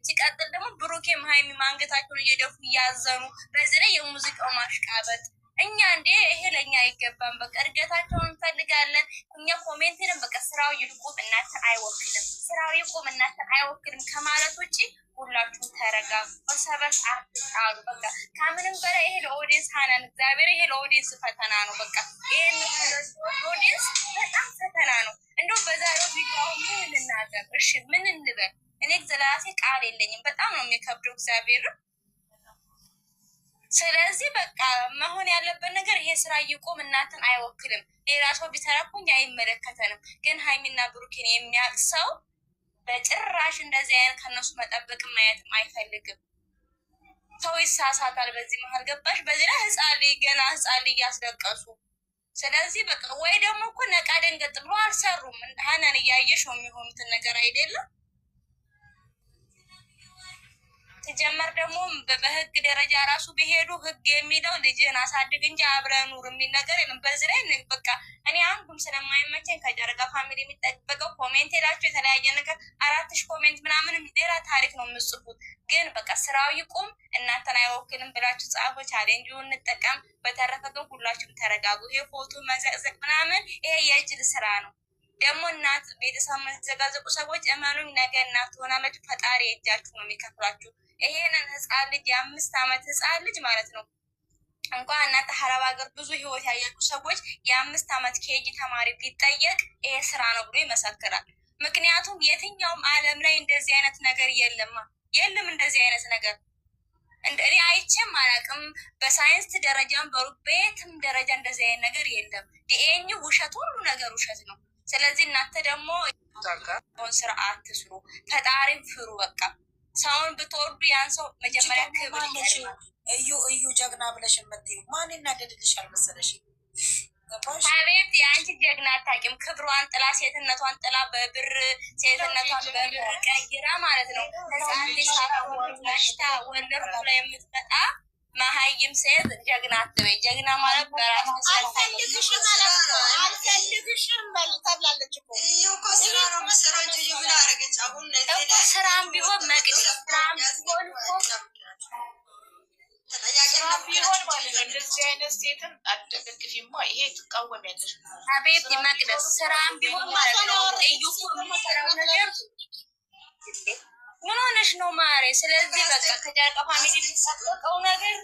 ሲቀጥል ደግሞ ብሩኬም ሀይሚ ማንገታቸውን እየደፉ እያዘኑ በዚህ ላይ የሙዚቃው ማሽቃበጥ እኛ እንዴ ይሄ ለእኛ አይገባም። በቃ እድገታቸውን እንፈልጋለን። እኛ ኮሜንትንም በቃ ስራው ይቁም እናንተን አይወክልም፣ ስራው ይቁም እናንተን አይወክልም ከማለት ውጭ ሁላችሁም ተረጋጉ፣ በሰበስ አትጣሉ። በቃ ከምንም በላይ ይሄ ለኦዲየንስ ሀናን እግዚአብሔር ይሄ ለኦዲየንስ ፈተና ነው። በቃ ይሄን ኦዲየንስ በጣም ፈተና ነው። እንደው በዛሬው ቪዲዮ ምን ልናገር? እሺ ምን እንበል? እኔ ዘላሴ ቃል የለኝም። በጣም ነው የሚከብደው እግዚአብሔር። ስለዚህ በቃ መሆን ያለበት ነገር ይሄ ስራ ይቁም፣ እናንተን አይወክልም። ሌላ ሰው ቢተረኩኝ አይመለከተንም። ግን ሀይሚና ብሩኬን የሚያውቅ ሰው በጭራሽ እንደዚህ አይነት ከነሱ መጠበቅም ማየትም አይፈልግም። ሰው ይሳሳታል በዚህ መሀል ገባሽ? በዚህ ላይ ህፃን ልጅ ገና ህፃን ልጅ እያስለቀሱ። ስለዚህ በቃ ወይ ደግሞ እኮ ነቃ ደንገጥ ብሎ አልሰሩም። ሀናን እያየሽ ነው የሚሆኑትን ነገር አይደለም። ሲጀመር ደግሞ በህግ ደረጃ ራሱ ቢሄዱ ህግ የሚለው ልጅህን አሳድግ እንጂ አብረህ ኑር የሚል ነገር የለም። በዚህ ላይ በቃ እኔ አንዱም ስለማይመቸኝ ከጨረቃ ፋሚሊ የሚጠበቀው ኮሜንት ሄዳችሁ የተለያየ ነገር 4000 ኮሜንት ምናምን ሌላ ታሪክ ነው የምጽፉት። ግን በቃ ስራው ይቁም እናንተን አይወክልም ብላችሁ ጻፉ። ቻሌንጅ እንጠቀም። በተረፈ ግን ሁላችሁም ተረጋጉ። ይሄ ፎቶ መዘቅዘቅ ምናምን ይሄ የእጅል ስራ ነው። ደግሞ እናት ቤተሰብ መዘጋዘቁ ሰዎች እመኑኝ ነገ እናት ሆናለች። ፈጣሪ እጃችሁ ነው የሚከፍላችሁ። ይሄንን ህፃን ልጅ የ5 ዓመት ህፃን ልጅ ማለት ነው እንኳን እናንተ ሀረብ ሀገር ብዙ ህይወት ያያችሁ ሰዎች የ5 ዓመት ኬጂ ተማሪ ቢጠየቅ ይሄ ስራ ነው ብሎ ይመሰክራል። ምክንያቱም የትኛውም ዓለም ላይ እንደዚህ አይነት ነገር የለም እንደዚህ አይነት ነገር እኔ አይቼም አላውቅም። በሳይንስ ደረጃም በቤትም ደረጃ እንደዚህ አይነት ነገር የለም። ዲኤንኤ ውሸት፣ ሁሉ ነገር ውሸት ነው። ስለዚህ እናንተ ደግሞ ስርዓት ትስሩ፣ ፈጣሪን ፍሩ። በቃ ሰውን ብትወዱ ያን ሰው መጀመሪያ ክብር እዩ ጀግና ብለሽ የምትይው ማን እናደድልሻል መሰለሽ? አቤት የአንቺ ጀግና አታውቂም። ክብሯን ጥላ ሴትነቷን ጥላ በብር ሴትነቷን በብር ቀይራ ማለት ነው ህፃን ልጅ ሳታወሽታ ወለድኩ ላይ የምትመጣ መሀይም ሴት ጀግና አትበይ። ጀግና ማለት በራሱ አልፈልግሽም ተብላለች እኮ እኮ ስራ ነው መሰራው እንጂ ምን አደረገች? አሁን እኮ ስራም ቢሆን መቅዲ ስራም ቢሆን ማለት ነው እንደዚህ አይነት ሴትን አትደግፊማ። ይሄ ትቃወሚያለሽ። አቤት መቅደስ ስራም ቢሆን ማለት ነው እዩ ነገር ምን ሆነሽ ነው ማሬ? ስለዚህ በቃ ከጨረቃ ፋሚሊ የሚጠበቀው ነገር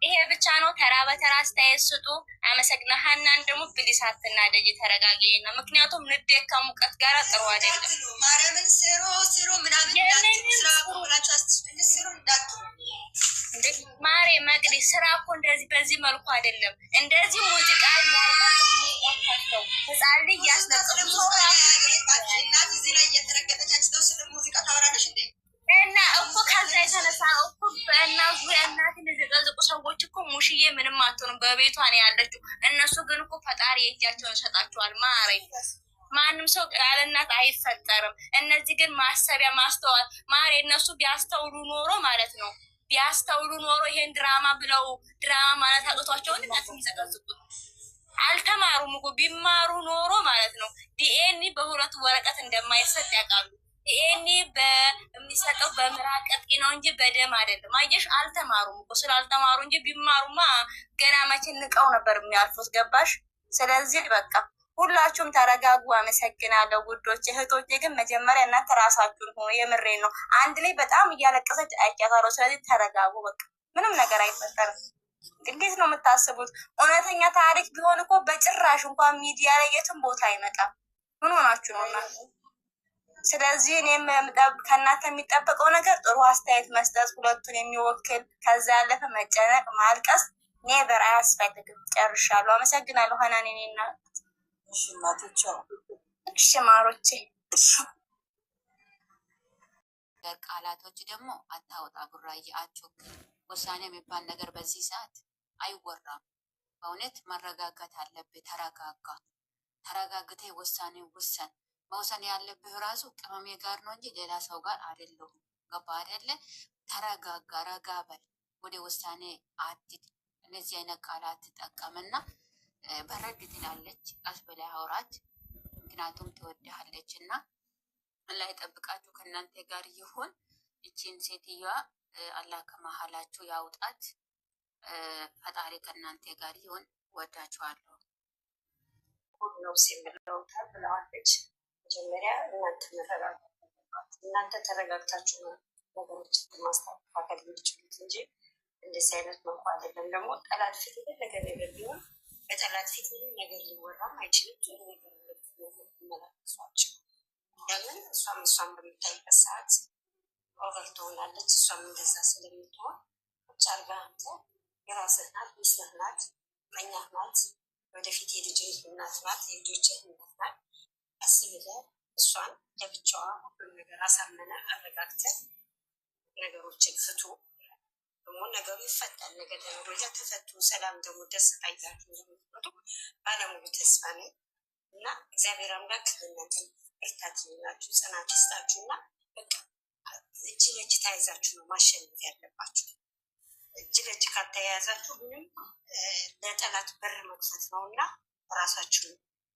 ይሄ ብቻ ነው። ተራ በተራ አስተያየት ስጡ። አመሰግና ሀናን ደግሞ ፕሊስ አትናደጂ፣ ተረጋጊ ነው። ምክንያቱም ንዴት ከሙቀት ጋር ጥሩ አይደለም። ማርያምን ስሩ ምናምን ማሬ መቅዲ ስራ እኮ እንደዚህ በዚህ መልኩ አይደለም። እንደዚህ ሙዚቃ ያለው ህፃን ልጅ ያስነጥሩ እናት እዚህ ላይ እየተረገጠች አንስተው ስለ ሙዚቃ ታወራለሽ እንዴ? እና እኮ ከዛ የተነሳ እኮ በእናቱ እናት የሚዘቀዝቁ ሰዎች እኮ ሙሽዬ ምንም አትሆንም፣ በቤቷ ነው ያለችው። እነሱ ግን እኮ ፈጣሪ የእጃቸውን ይሰጣቸዋል። ማሬ ማንም ሰው ያለ እናት አይፈጠርም። እነዚህ ግን ማሰቢያ ማስተዋል ማሬ እነሱ ቢያስተውሉ ኖሮ ማለት ነው ቢያስተውሉ ኖሮ ይሄን ድራማ ብለው ድራማ ማለት አቅቷቸውን እናት የሚዘቀዝቁት አልተማሩም እኮ። ቢማሩ ኖሮ ማለት ነው ዲኤንኤ በሁለቱ ወረቀት እንደማይሰጥ ያውቃሉ። ዲኤንኤ በሚሰጠው በምራቅ ቀጥቂ ነው እንጂ በደም አይደለም። አየሽ አልተማሩም እኮ። ስላልተማሩ እንጂ ቢማሩማ ገና መቼ ንቀው ነበር የሚያልፉት። ገባሽ? ስለዚህ በቃ ሁላችሁም ተረጋጉ። አመሰግናለሁ ውዶች እህቶቼ። ግን መጀመሪያ እናንተ ራሳችሁን ሆኖ የምሬን ነው። አንድ ላይ በጣም እያለቀሰች አይቻታለሁ። ስለዚህ ተረጋጉ። በቃ ምንም ነገር አይፈጠርም። እንዴት ነው የምታስቡት? እውነተኛ ታሪክ ቢሆን እኮ በጭራሽ እንኳን ሚዲያ ላይ የትም ቦታ አይመጣም። ምን ሆናችሁ ነው እናንተ? ስለዚህ እኔም ከእናንተ የሚጠበቀው ነገር ጥሩ አስተያየት መስጠት፣ ሁለቱን የሚወክል ከዛ ያለፈ መጨነቅ ማልቀስ ኔቨር አያስፈልግም። ጨርሻለሁ። አመሰግናለሁ ሀናን ኔና እሺ ማሮቼ። ቃላቶች ደግሞ አታወጣ ቡራዬ፣ አትቾክል። ውሳኔ የሚባል ነገር በዚህ ሰዓት አይወራም። በእውነት መረጋጋት አለብህ። ተረጋጋ። ተረጋግቴ ውሳኔ ውሰን። መውሰን ያለብህ ራሱ ቅመሜ ጋር ነው እንጂ ሌላ ሰው ጋር አይደለሁም። ገባ አይደለ? ተረጋጋ፣ ረጋ በል። ወደ ውሳኔ አትድ። እነዚህ አይነት ቃላት ትጠቀምና በረድ ትላለች። ቀስ ብለህ አውራት። ምክንያቱም ትወድሃለች እና ላይ ጠብቃችሁ ከእናንተ ጋር ይሁን። እቺን ሴትዮዋ አላህ ከመሀላችሁ ያውጣት። ፈጣሪ ከእናንተ ጋር ይሁን። ወዳችኋለሁ። ሁሉ ነው ሲምለውታል ብለዋለች። መጀመሪያ እናንተ መረጋጋት አለባችሁ። እናንተ ተረጋግታችሁ ነው ነገሮችን ማስተካከል የሚችሉት እንጂ እንደዚህ አይነት መልኩ አይደለም። ደግሞ ጠላት ፊት የፈለገ ነገር ቢሆን በጠላት ፊት ምንም ነገር ሊወራም አይችልም። ጥሩ ነገር መለክሷቸው ለምን እሷም በምታይበት ሰዓት ኦቨር ትሆናለች። እሷም እንደዛ ስለምትሆን ቁጭ አርጋ አንተ የራስህ ናት፣ ሚስትህ ናት፣ መኛህ ናት፣ ወደፊት የልጅህ እናት ናት፣ የልጆችህ እናት ናት። ቀስ ብለህ እሷን ለብቻዋ ሁሉም ነገር አሳመነ አረጋግተህ ነገሮችን ፍቱ። ደግሞ ነገሩ ይፈታል። ነገ ደረጃ ተፈቱ ሰላም ደግሞ ደስታ ይዛችሁ እንደምትመጡ ባለሙሉ ተስፋ ነኝ እና እግዚአብሔር አምላክ እናንተን ብርታት ይሁናችሁ፣ ጽናት ይስጣችሁ እና በቃ እጅ ለእጅ ተያይዛችሁ ነው ማሸነፍ ያለባችሁ። እጅ ለእጅ ካልተያያዛችሁ ምንም ለጠላት በር መክፈት ነው እና ራሳችሁ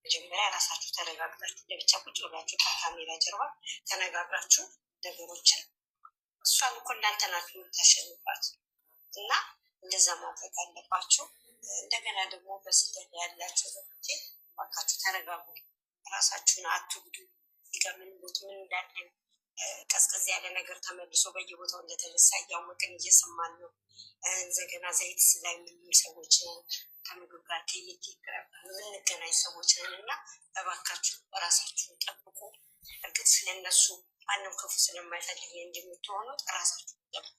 መጀመሪያ ራሳችሁ ተረጋግታችሁ ለብቻ ቁጭ ብላችሁ ከካሜራ ጀርባ ተነጋግራችሁ ነገሮችን እሷን እኮ እናንተ ናችሁ የምታሸንፏት እና እንደዛ ማድረግ አለባችሁ። እንደገና ደግሞ በስደት ያላችሁ ዘቶቼ ባካችሁ ተረጋጉ፣ ራሳችሁን አትጉዱ። ሲገምንሉት ምን እንዳለ ቀዝቀዝ ያለ ነገር ተመልሶ በየቦታው እንደተነሳ እያወቅን እየሰማን ነው። እንደገና ዘይት ላይ የምንል ሰዎች ነን፣ ከምግብ ጋር ከየት የምንገናኝ ሰዎች ነን እና እባካችሁ ራሳችሁን ጠብቁ። እርግጥ ስለነሱ ማንም ክፉ ስለማይፈልግ እንደምትሆኑት ራሳችሁ ጠብቁ።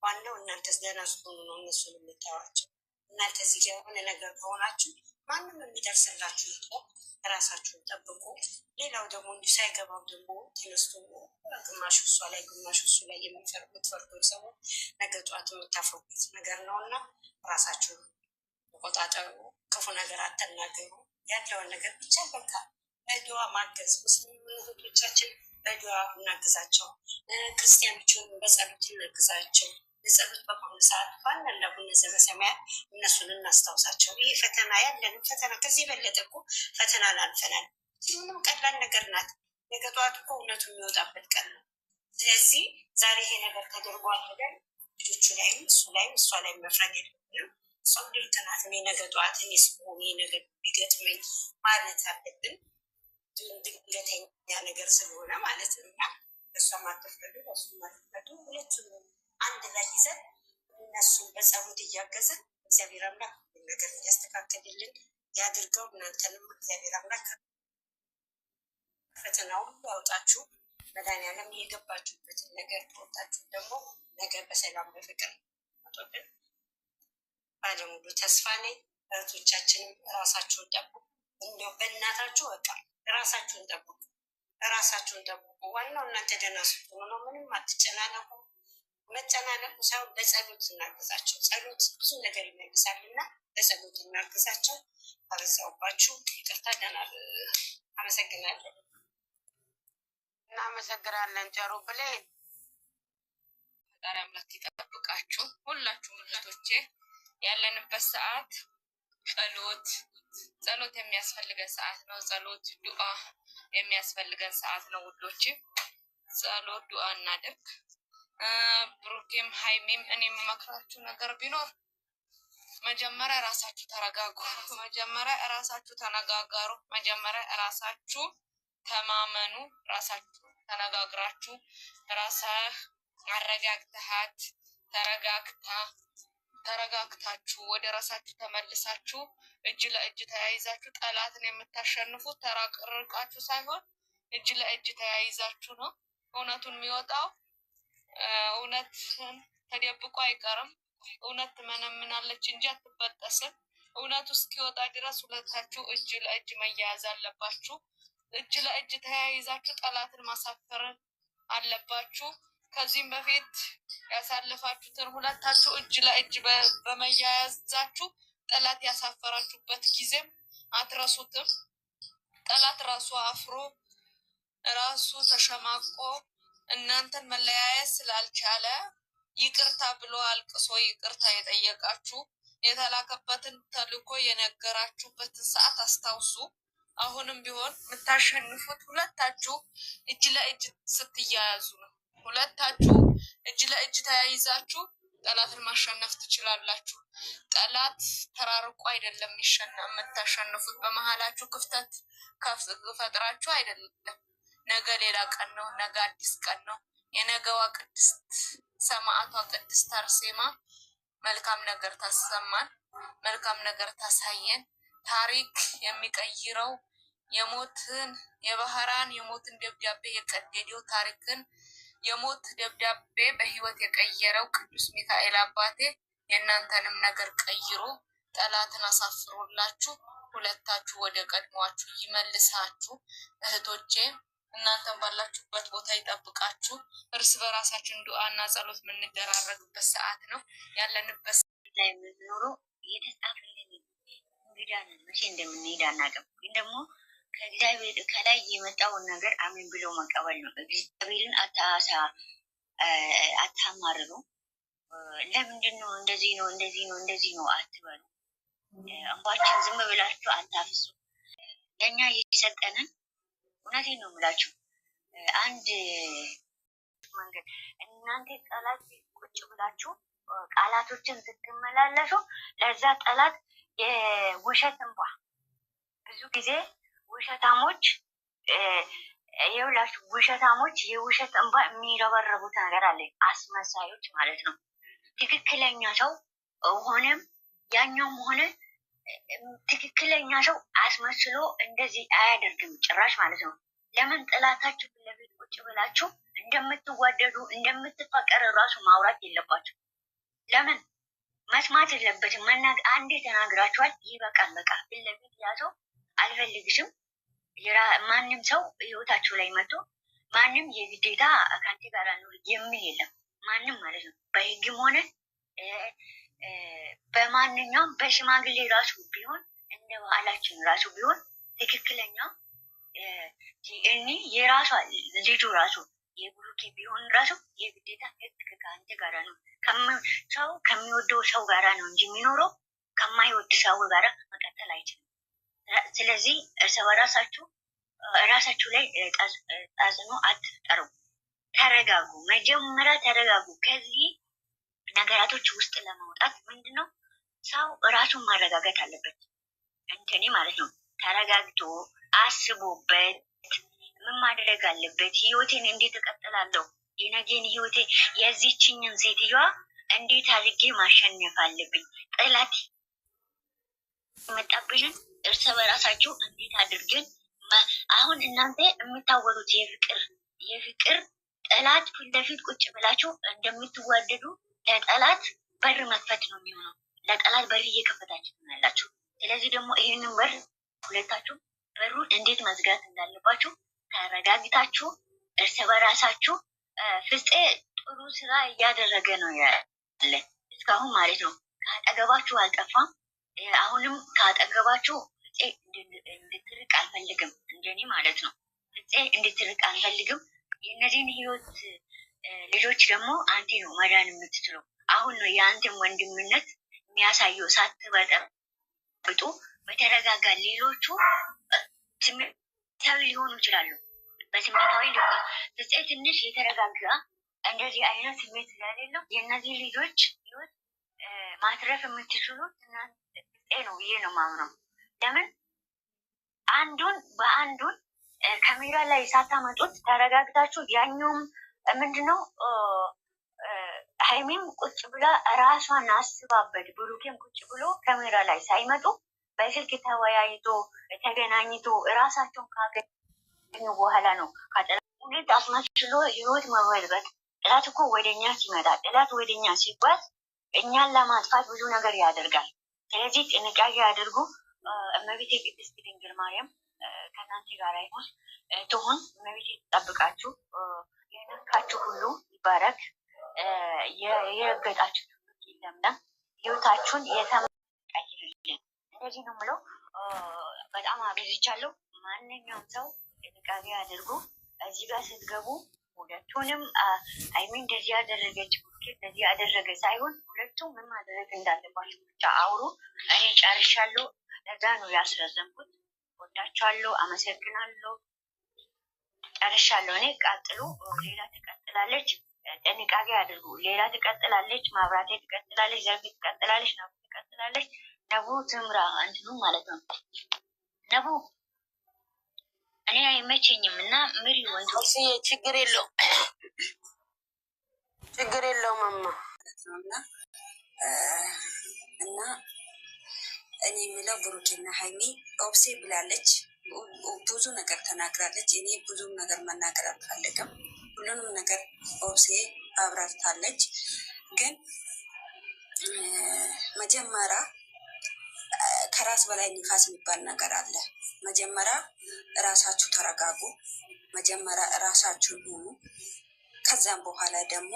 ዋናው እናንተ ደህና ስትሆኑ ነው እነሱን የምታዩዋቸው። እናንተ እዚህ የሆነ ነገር ከሆናችሁ ማንም የሚደርስላችሁ ይጥቆ። ራሳችሁን ጠብቁ። ሌላው ደግሞ እንዲህ ሳይገባው ደግሞ ተነስቶ ግማሹ እሷ ላይ ግማሹ እሱ ላይ የምትፈርዱ ሰዎች ነገ ጠዋት የምታፍሩበት ነገር ነው እና ራሳችሁን ተቆጣጠሩ። ክፉ ነገር አትናገሩ። ያለውን ነገር ብቻ በቃ በዱዓ ማገዝ። ሙስሊም እህቶቻችን በዱዓ እናግዛቸው፣ ክርስቲያኖችን በጸሎት እናግዛቸው። ለጸሎት በቆም ሰዓት ባለን ለቡነ ዘበሰማያት እነሱን እናስታውሳቸው። ይህ ፈተና ያለን ፈተና ከዚህ የበለጠ እኮ ፈተናን አልፈናል። ምንም ቀላል ነገር ናት። ነገ ጠዋት እኮ እውነቱ የሚወጣበት ቀን ነው። ስለዚህ ዛሬ ይሄ ነገር ተደርጓል ብለን ልጆቹ ላይም እሱ ላይም እሷ ላይም መፍረድ የለብንም። ሰው ልክ ናት። እኔ ነገ ጠዋት እኔ ስሆን ይሄ ነገር ቢገጥመኝ ማለት አለብን። ድንገተኛ ነገር ስለሆነ ማለት ነው እና እሷ ማትፈዱ እሱ ማትፈዱ ሁለቱም አንድ ላይ ይዘን እነሱን በጸሎት እያገዝን እግዚአብሔር አምላክ ነገር እንዲያስተካከልልን ያድርገው። እናንተንም እግዚአብሔር አምላክ ፈተናው ሁሉ ያውጣችሁ። መድኃኒዓለም የገባችሁበትን ነገር ተወጣችሁ ደግሞ ነገር በሰላም በፍቅር አጦብን ባለሙሉ ተስፋ ነኝ። እህቶቻችንም ራሳችሁን ጠብቁ። እንዲያው በእናታችሁ በቃ ራሳችሁን ጠብቁ፣ ራሳችሁን ጠብቁ። ዋናው እናንተ ደህና ስትሆኑ ነው። ምንም አትጨናነቁ። መጨናነቁ ሳይሆን በጸሎት እናግዛቸው። ጸሎት ብዙ ነገር ይመልሳል እና በጸሎት እናግዛቸው። አበዛውባችሁ፣ ይቅርታ። ደህና አመሰግናለሁ። እናመሰግናለን። ጨሩ ብሌን ፈጣሪ አምላክ ይጠብቃችሁ ሁላችሁም እህቶቼ። ያለንበት ሰዓት ጸሎት የሚያስፈልገን ሰዓት ነው። ጸሎት ዱዓ የሚያስፈልገን ሰዓት ነው ውዶቼ። ጸሎት ዱዓ እናድርግ። ብሩኬም ሀይሚም እኔ የምመክራችሁ ነገር ቢኖር መጀመሪያ ራሳችሁ ተረጋጉ። መጀመሪያ ራሳችሁ ተነጋገሩ። መጀመሪያ ራሳችሁ ተማመኑ። ራሳችሁ ተነጋግራችሁ ራስህ አረጋግተሃት ተረጋግታችሁ ወደ ራሳችሁ ተመልሳችሁ እጅ ለእጅ ተያይዛችሁ ጠላትን የምታሸንፉት ተራርቃችሁ ሳይሆን እጅ ለእጅ ተያይዛችሁ ነው። እውነቱን የሚወጣው እውነትን ተደብቆ አይቀርም። እውነት ትመነምናለች እንጂ አትበጠስም። እውነቱ እስኪወጣ ድረስ ሁለታችሁ እጅ ለእጅ መያያዝ አለባችሁ። እጅ ለእጅ ተያይዛችሁ ጠላትን ማሳፈር አለባችሁ። ከዚህም በፊት ያሳለፋችሁትን ሁለታችሁ እጅ ለእጅ በመያያዛችሁ ጠላት ያሳፈራችሁበት ጊዜም አትረሱትም። ጠላት ራሱ አፍሮ ራሱ ተሸማቆ እናንተን መለያየት ስላልቻለ ይቅርታ ብሎ አልቅሶ ይቅርታ የጠየቃችሁ የተላከበትን ተልኮ የነገራችሁበትን ሰዓት አስታውሱ። አሁንም ቢሆን የምታሸንፉት ሁለታችሁ እጅ ለእጅ ስትያያዙ ነው። ሁለታችሁ ለእጅ ተያይዛችሁ ጠላትን ማሸነፍ ትችላላችሁ። ጠላት ተራርቆ አይደለም የምታሸንፉት። በመሀላችሁ ክፍተት ፈጥራችሁ አይደለም። ነገ ሌላ ቀን ነው። ነገ አዲስ ቀን ነው። የነገዋ ቅድስት ሰማዕቷ ቅድስት አርሴማ መልካም ነገር ታሰማን፣ መልካም ነገር ታሳየን። ታሪክ የሚቀይረው የሞትን የባህራን የሞትን ደብዳቤ የቀደደው ታሪክን የሞት ደብዳቤ በህይወት የቀየረው ቅዱስ ሚካኤል አባቴ የእናንተንም ነገር ቀይሮ ጠላትን አሳፍሮላችሁ ሁለታችሁ ወደ ቀድሟችሁ ይመልሳችሁ። እህቶቼ እናንተን ባላችሁበት ቦታ ይጠብቃችሁ። እርስ በራሳችን ዱዓና ጸሎት የምንደራረግበት ሰዓት ነው ያለንበት። ላይ የምንኖረው እየተጻፈልን እንግዳ ነን። መቼ እንደምንሄድ አናውቅም። ግን ደግሞ ከእግዚአብሔር ከላይ የመጣውን ነገር አሜን ብሎ መቀበል ነው። እግዚአብሔርን አታማርሩ። ለምንድን ነው እንደዚህ ነው እንደዚህ ነው እንደዚህ ነው አትበሉ። እንባችን ዝም ብላችሁ አታፍሱ። ለእኛ የሰጠንን እውነቴን ነው የምላችሁ አንድ መንገድ እናንተ ጠላት ቁጭ ብላችሁ ቃላቶችን ስትመላለሱ ለዛ ጠላት የውሸት እንባ ብዙ ጊዜ ውሸታሞች የውላችሁ ውሸታሞች የውሸት እንባ የሚረበረቡት ነገር አለ። አስመሳዮች ማለት ነው። ትክክለኛ ሰው ሆነም ያኛውም ሆነ ትክክለኛ ሰው አስመስሎ እንደዚህ አያደርግም ጭራሽ ማለት ነው። ለምን ጥላታችሁ ፊት ለፊት ቁጭ ብላችሁ እንደምትዋደዱ እንደምትፈቀር ራሱ ማውራት የለባችሁ። ለምን መስማት የለበትም። አንዴ ተናግራችኋል፣ ይበቃል። በቃ ፊት ለፊት ያ ሰው አልፈልግሽም። ማንም ሰው ህይወታችሁ ላይ መጥቶ ማንም የግዴታ ከአንቺ ጋር ነው የሚል የለም። ማንም ማለት ነው። በህግም ሆነ በማንኛውም በሽማግሌ ራሱ ቢሆን እንደ ባህላችን ራሱ ቢሆን ትክክለኛ እኔ የራሷ ልጁ ራሱ የብሩኬ ቢሆን ራሱ የግዴታ ህግ ከአንተ ጋራ ነው። ሰው ከሚወደው ሰው ጋራ ነው እንጂ የሚኖረው ከማይወድ ሰው ጋራ መቀጠል አይችልም። ስለዚህ እርስ በራሳችሁ ራሳችሁ ላይ ተጽዕኖ አትፍጠሩ። ተረጋጉ። መጀመሪያ ተረጋጉ። ከዚህ ነገራቶች ውስጥ ለማውጣት ምንድነው ሰው ራሱን ማረጋጋት አለበት። እንትኔ ማለት ነው ተረጋግቶ አስቦበት ምን ማድረግ አለበት? ህይወቴን እንዴት እቀጥላለሁ? የነገን ህይወቴ የዚችኝን ሴትዮዋ እንዴት አድርጌ ማሸነፍ አለብኝ? ጠላት መጣብሽን እርስ በራሳችሁ እንዴት አድርገን አሁን እናንተ የምታወሩት የፍቅር ጠላት ፊት ለፊት ቁጭ ብላችሁ እንደምትዋደዱ ለጠላት በር መክፈት ነው የሚሆነው። ለጠላት በር እየከፈታችሁ ያላችሁ። ስለዚህ ደግሞ ይህንን በር ሁለታችሁ በሩን እንዴት መዝጋት እንዳለባችሁ ተረጋግታችሁ እርስ በራሳችሁ ፍፄ ጥሩ ስራ እያደረገ ነው ያለ እስካሁን ማለት ነው። ከአጠገባችሁ አልጠፋም። አሁንም ከአጠገባችሁ ፍፄ እንድትርቅ አልፈልግም። እንደኔ ማለት ነው። ፍፄ እንድትርቅ አልፈልግም። የእነዚህን ህይወት ልጆች ደግሞ አንተ ነው መዳን የምትችለው። አሁን ነው የአንተን ወንድምነት የሚያሳየው። ሳትበጠብጡ በተረጋጋ ሌሎቹ ስሜታዊ ሊሆኑ ይችላሉ። በስሜታዊ ፍፄ ትንሽ የተረጋጋ እንደዚህ አይነት ስሜት ስለሌለው የእነዚህ ልጆች ህይወት ማትረፍ የምትችሉት ፍፄ ነው ብዬ ነው ማምነው። ለምን አንዱን በአንዱን ካሜራ ላይ ሳታመጡት ተረጋግታችሁ ያኛውም ምንድነው ሀይሚም ቁጭ ብላ ራሷን አስባበት ብሩኬም ቁጭ ብሎ ካሜራ ላይ ሳይመጡ በስልክ ተወያይቶ ተገናኝቶ እራሳቸውን ካገኙ በኋላ ነው ከጠላት አስመስሎ ህይወት መበልበት። ጠላት እኮ ወደኛ ሲመጣ ጠላት ወደኛ ሲጓዝ እኛን ለማጥፋት ብዙ ነገር ያደርጋል። ስለዚህ ጥንቃቄ አድርጉ። እመቤቴ ቅድስት ድንግል ማርያም ከእናንተ ጋር ይሁን ትሁን። እመቤቴ ትጠብቃችሁ። የነካችሁ ሁሉ ይባረክ። የረገጣችሁ ይለምለም። ህይወታችሁን የተመቀይርልን። እንደዚህ ነው የምለው። በጣም አብዝቻለሁ። ማንኛውም ሰው ጥንቃቄ አድርጉ። እዚህ ጋር ስትገቡ ሁለቱንም አይሚ እንደዚህ ያደረገች እንደዚህ ያደረገ ሳይሆን ሁለቱም ምን ማድረግ እንዳለባቸው ብቻ አውሩ። እኔ ጨርሻለሁ። ለዛ ነው ያስረዘምኩት። ወዳችኋለሁ። አመሰግናለሁ። ጨርሻለሁ። እኔ ቀጥሉ። ሌላ ትቀጥላለች። ጥንቃቄ አድርጉ። ሌላ ትቀጥላለች፣ ማብራቴ ትቀጥላለች፣ ዘርፌ ትቀጥላለች፣ ነቡ ትቀጥላለች። ነቡ ትምራ እንትኑ ማለት ነው። ነቡ እኔ አይመቸኝም እና ምሪ ወንድ ችግር የለውም ችግር የለውም ማማ እና እኔ የምለው ብሩኬና ሀይሚ ኦብሴ ብላለች፣ ብዙ ነገር ተናግራለች። እኔ ብዙ ነገር መናገር አልፈልግም። ሁሉንም ነገር ኦብሴ አብራርታለች። ግን መጀመሪያ ከራስ በላይ ንፋስ የሚባል ነገር አለ። መጀመሪያ እራሳችሁ ተረጋጉ። መጀመሪያ እራሳችሁን ሁኑ። ከዛም በኋላ ደግሞ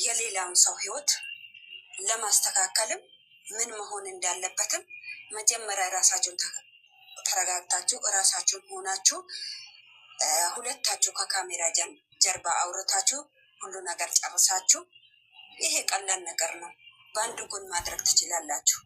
የሌላውን ሰው ህይወት ለማስተካከልም ምን መሆን እንዳለበትም መጀመሪያ ራሳችሁን ተረጋግታችሁ እራሳችሁን ሆናችሁ ሁለታችሁ ከካሜራ ጀርባ አውርታችሁ ሁሉ ነገር ጨርሳችሁ፣ ይሄ ቀላል ነገር ነው። በአንድ ጎን ማድረግ ትችላላችሁ።